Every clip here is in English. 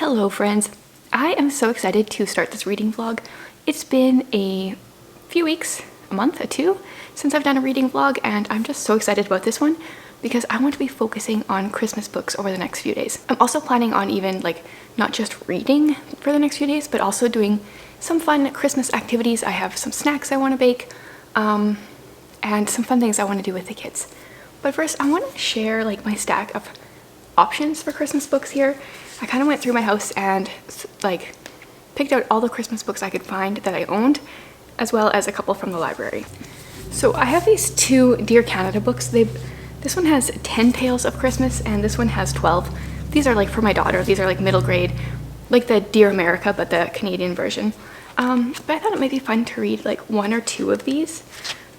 Hello friends! I am so excited to start this reading vlog. It's been a few weeks, a month, two, since I've done a reading vlog, and I'm just so excited about this one because I want to be focusing on Christmas books over the next few days. I'm also planning on even not just reading for the next few days, but also doing some fun Christmas activities. I have some snacks I want to bake and some fun things I want to do with the kids. But first I want to share my stack of options for Christmas books here. I kind of went through my house and picked out all the Christmas books I could find that I owned, as well as a couple from the library. So I have these two Dear Canada books. This one has 10 tales of Christmas and this one has 12. These are for my daughter. These are middle grade, like the Dear America but the Canadian version. But I thought it might be fun to read one or two of these.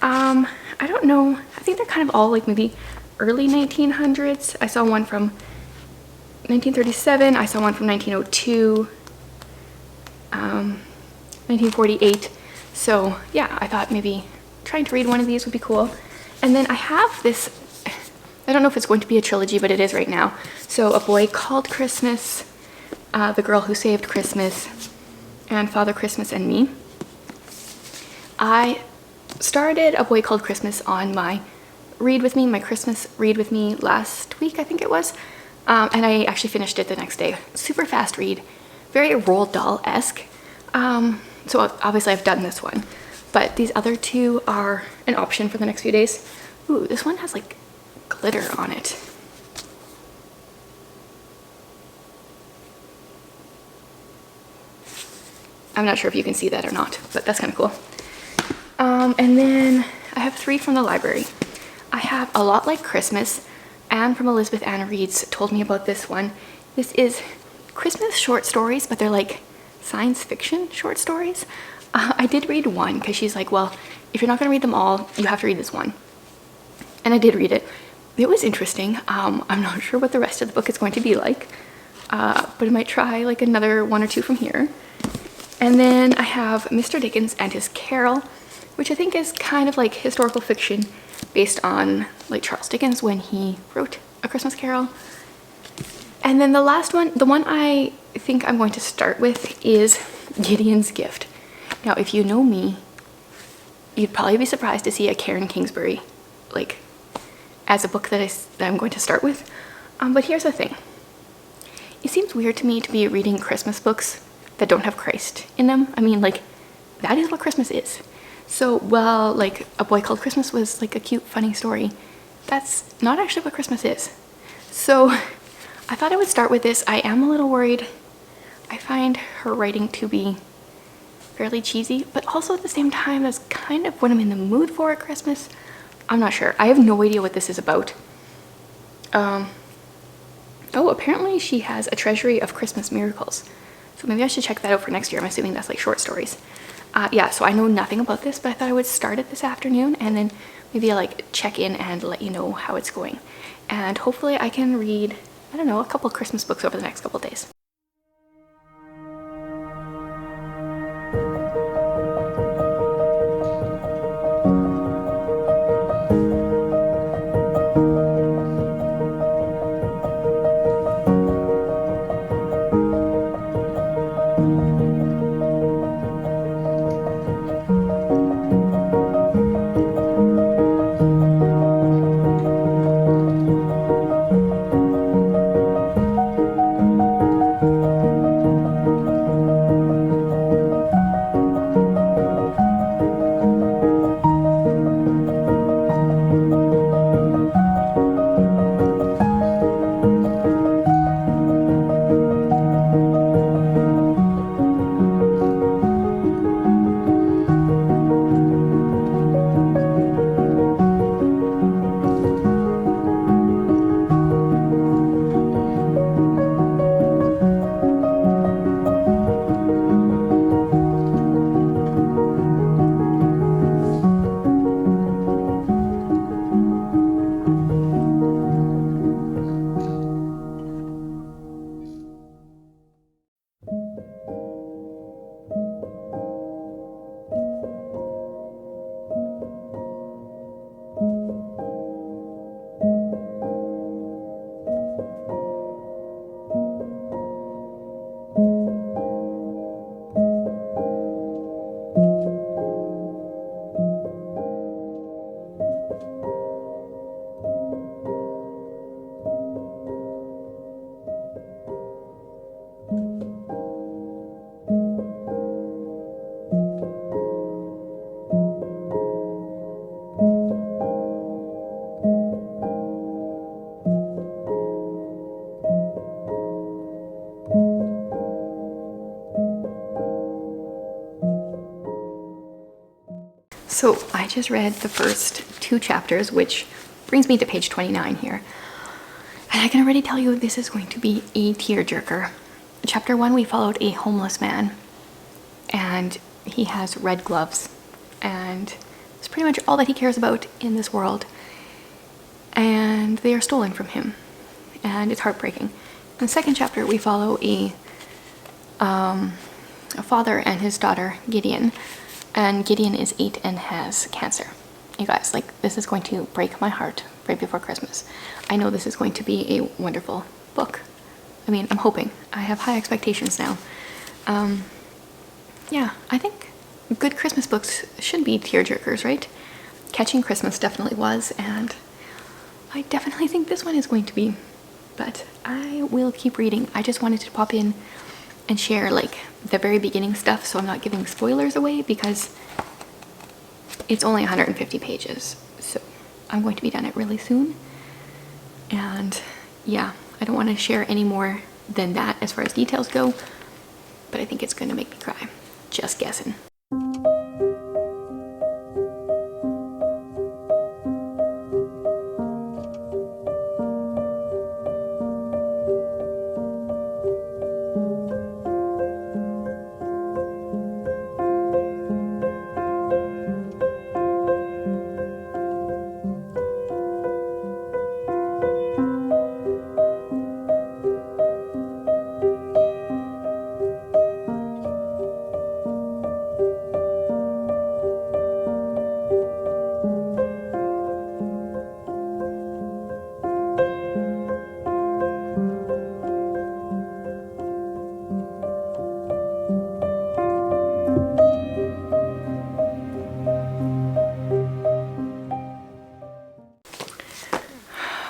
I don't know, I think they're kind of all maybe early 1900s. I saw one from 1937, I saw one from 1902, 1948. So yeah, I thought maybe trying to read one of these would be cool. And then I have this, I don't know if it's going to be a trilogy, but it is right now. So A Boy Called Christmas, The Girl Who Saved Christmas, and Father Christmas and Me. I started A Boy Called Christmas on my Christmas read with me last week, I think it was. And I actually finished it the next day. Super fast read, very Roald Dahl-esque. So obviously I've done this one, but these other two are an option for the next few days. Ooh, this one has glitter on it. I'm not sure if you can see that or not, but that's kind of cool. And then I have three from the library. I have A Lot Like Christmas. Anne from Elizabeth Anna Reads told me about this one. This is Christmas short stories, but they're science fiction short stories. I did read one because she's well, if you're not gonna read them all, you have to read this one. And I did read it. It was interesting. I'm not sure what the rest of the book is going to be like, but I might try another one or two from here. And then I have Mr. Dickens and His Carol, which I think is kind of historical fiction based on Charles Dickens when he wrote A Christmas Carol. And then the last one, the one I think I'm going to start with, is Gideon's Gift. Now, if you know me, you'd probably be surprised to see a Karen Kingsbury as a book that I'm going to start with. But here's the thing. It seems weird to me to be reading Christmas books that don't have Christ in them. I mean, that is what Christmas is. So while A Boy Called Christmas was a cute, funny story, that's not actually what Christmas is. So I thought I would start with this. I am a little worried. I find her writing to be fairly cheesy, but also at the same time, that's kind of what I'm in the mood for at Christmas. I'm not sure. I have no idea what this is about. Oh, apparently she has a treasury of Christmas miracles. So maybe I should check that out for next year. I'm assuming that's short stories. Yeah, so I know nothing about this, but I thought I would start it this afternoon and then maybe check in and let you know how it's going. And hopefully I can read, I don't know, a couple Christmas books over the next couple days. So I just read the first 2 chapters, which brings me to page 29 here. And I can already tell you this is going to be a tearjerker. Chapter 1, we followed a homeless man, and he has red gloves, and it's pretty much all that he cares about in this world. And they are stolen from him, and it's heartbreaking. In the second chapter, we follow a father and his daughter, Gideon. And Gideon is 8 and has cancer. You guys, like, this is going to break my heart right before Christmas. I know this is going to be a wonderful book. I mean, I'm hoping. I have high expectations now. Yeah, I think good Christmas books should be tearjerkers, right? Catching Christmas definitely was, and I definitely think this one is going to be. But I will keep reading. I just wanted to pop in and share like the very beginning stuff, so I'm not giving spoilers away, because it's only 150 pages. So I'm going to be done it really soon. And yeah, I don't want to share any more than that as far as details go, but I think it's going to make me cry. Just guessing.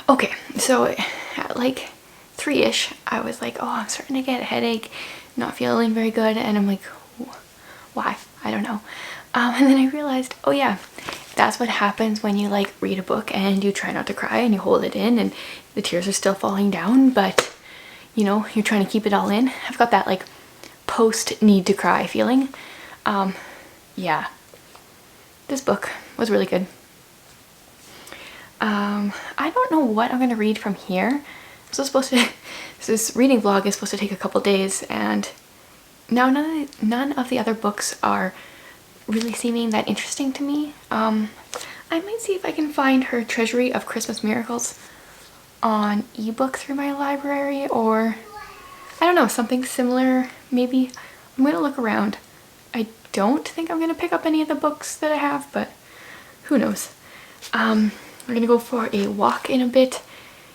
Okay, so at like 3-ish, I was like, oh, I'm starting to get a headache, not feeling very good, and I'm like, why? I don't know. And then I realized, oh yeah, that's what happens when you like read a book and you try not to cry and you hold it in and the tears are still falling down, but you know, you're trying to keep it all in. I've got that like post need to cry feeling. Yeah, this book was really good. I don't know what I'm going to read from here. This reading vlog is supposed to take a couple days, and now none of the other books are really seeming that interesting to me. I might see if I can find her Treasury of Christmas Miracles on ebook through my library, or I don't know, something similar maybe. I'm going to look around. I don't think I'm going to pick up any of the books that I have, but who knows. We're gonna go for a walk in a bit.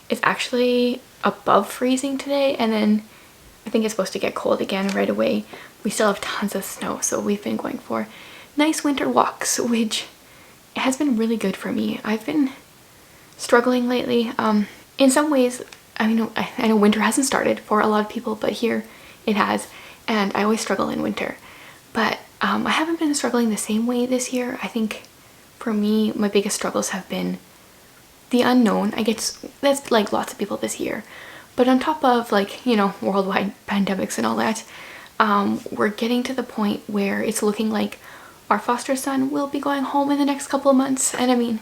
It's actually above freezing today, and then I think it's supposed to get cold again right away. We still have tons of snow, so we've been going for nice winter walks, which has been really good for me. I've been struggling lately. In some ways, I know winter hasn't started for a lot of people, but here it has, and I always struggle in winter. But I haven't been struggling the same way this year. I think for me, my biggest struggles have been the unknown. I guess that's like lots of people this year, but on top of like, you know, worldwide pandemics and all that, we're getting to the point where it's looking like our foster son will be going home in the next couple of months. And I mean,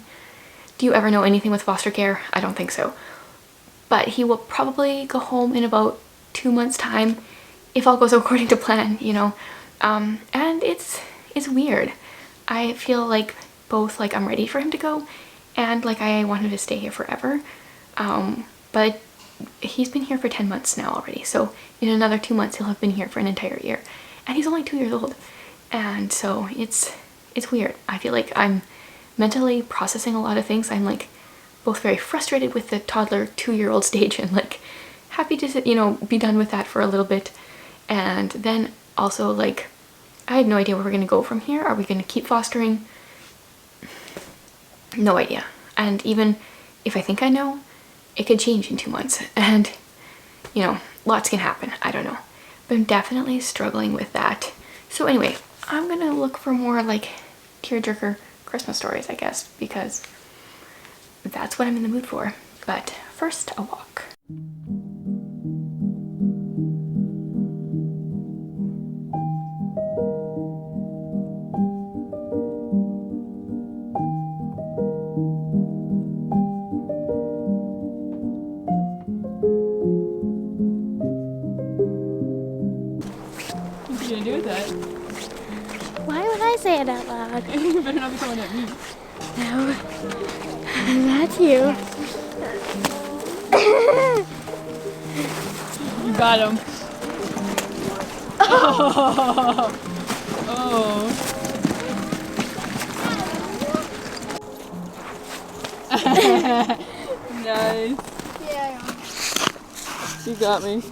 do you ever know anything with foster care? I don't think so, but he will probably go home in about 2 months time if all goes according to plan, you know. And it's weird. I feel like both like I'm ready for him to go and like I want him to stay here forever. But he's been here for 10 months now already, so in another 2 months he'll have been here for an entire year, and he's only 2 years old. And so it's weird. I feel like I'm mentally processing a lot of things. I'm like both very frustrated with the toddler 2-year-old stage and like happy to, you know, be done with that for a little bit. And then also like I had no idea where we're gonna go from here. Are we gonna keep fostering? No idea. And even if I think I know, it could change in 2 months, and you know, lots can happen. I don't know, but I'm definitely struggling with that. So anyway, I'm gonna look for more like tearjerker Christmas stories, I guess, because that's what I'm in the mood for. But first, a walk. you gonna do with that? Why would I say it out loud? You better not be calling at me. No. That's you. You got him. Oh. Oh. Nice. Yeah. You got me.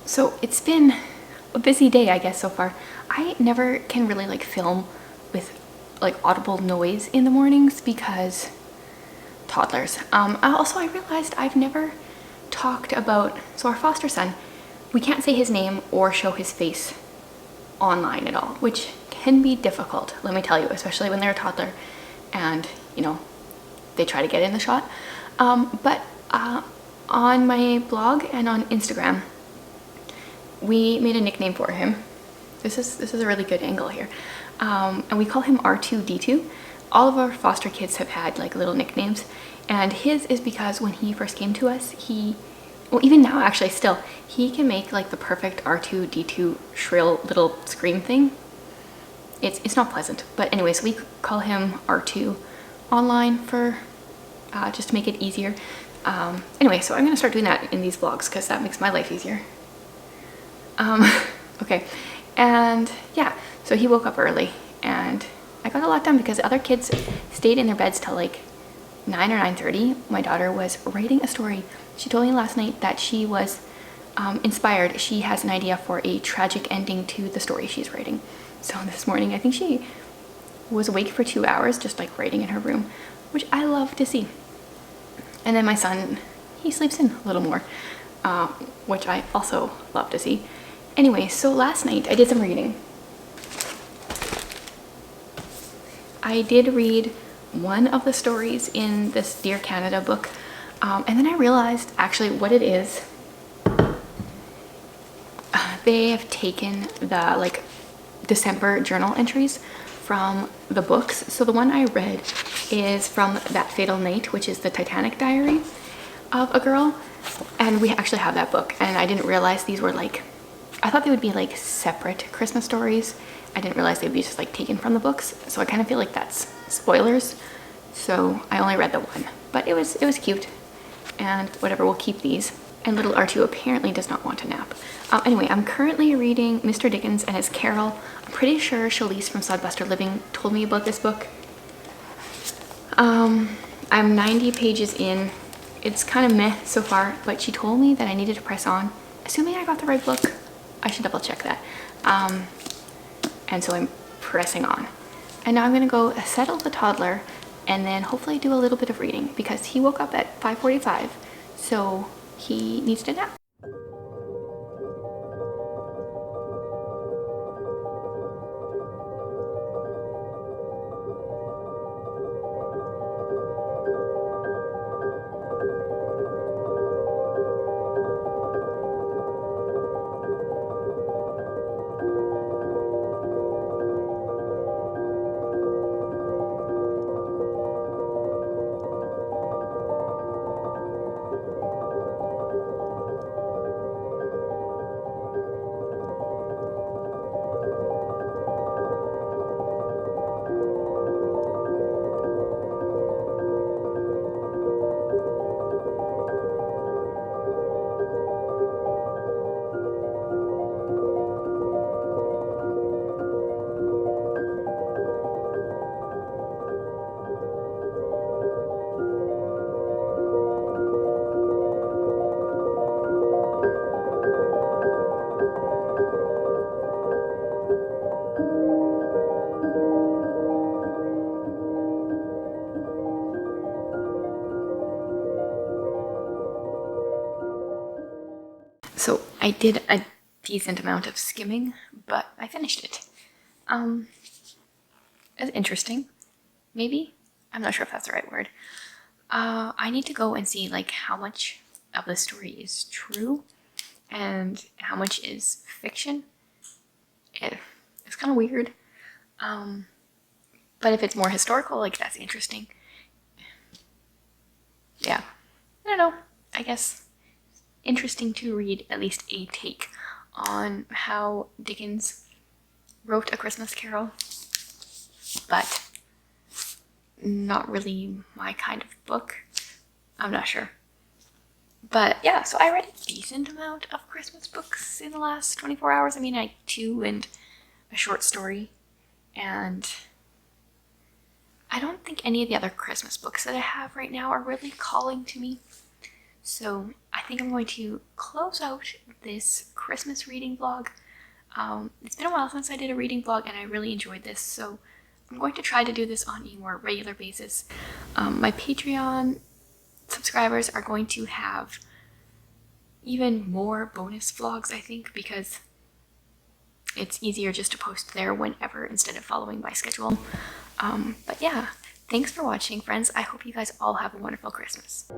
So it's been a busy day, I guess, so far. I never can really like film with like audible noise in the mornings because toddlers. I realized I've never talked about, so our foster son, we can't say his name or show his face online at all, which can be difficult, let me tell you, especially when they're a toddler and, you know, they try to get in the shot. But on my blog and on Instagram, we made a nickname for him. This is a really good angle here. And we call him R2D2. All of our foster kids have had like little nicknames, and his is because when he first came to us, well, even now actually still, he can make like the perfect R2D2 shrill little scream thing. It's not pleasant, but anyways, we call him R2 online for just to make it easier. Anyway, so I'm gonna start doing that in these vlogs because that makes my life easier. Okay, and yeah, so he woke up early and I got a lot done because other kids stayed in their beds till like 9 or 9:30. My daughter was writing a story. She told me last night that she was inspired. She has an idea for a tragic ending to the story she's writing. So this morning, I think she was awake for 2 hours just like writing in her room, which I love to see. And then my son, he sleeps in a little more, which I also love to see. Anyway, so last night I did some reading. I did read one of the stories in this Dear Canada book, and then I realized actually what it is. They have taken the like December journal entries from the books. So the one I read is from That Fatal Night, which is the Titanic diary of a girl, and we actually have that book, and I didn't realize these were like, I thought they would be like separate Christmas stories. I didn't realize they'd be just like taken from the books, so I kind of feel like that's spoilers, so I only read the one, but it was cute, and whatever, we'll keep these. And little R2 apparently does not want to nap. Anyway, I'm currently reading Mr. Dickens and his Carol. I'm pretty sure Shalise from Sodbuster Living told me about this book. I'm 90 pages in. It's kind of meh so far, but she told me that I needed to press on, assuming I got the right book. I should double check that. And so I'm pressing on. And now I'm gonna go settle the toddler and then hopefully do a little bit of reading because he woke up at 5:45, so he needs to nap. So I did a decent amount of skimming, but I finished it. It's interesting, maybe? I'm not sure if that's the right word. I need to go and see like how much of the story is true and how much is fiction. It's kind of weird. But if it's more historical, like that's interesting. Yeah, I don't know, I guess interesting to read at least a take on how Dickens wrote A Christmas Carol, but not really my kind of book. I'm not sure. But yeah, so I read a decent amount of Christmas books in the last 24 hours. I mean, I two and a short story, and I don't think any of the other Christmas books that I have right now are really calling to me. So I think I'm going to close out this Christmas reading vlog. It's been a while since I did a reading vlog and I really enjoyed this, so I'm going to try to do this on a more regular basis. My Patreon subscribers are going to have even more bonus vlogs, I think, because it's easier just to post there whenever instead of following my schedule. But yeah, thanks for watching, friends. I hope you guys all have a wonderful Christmas.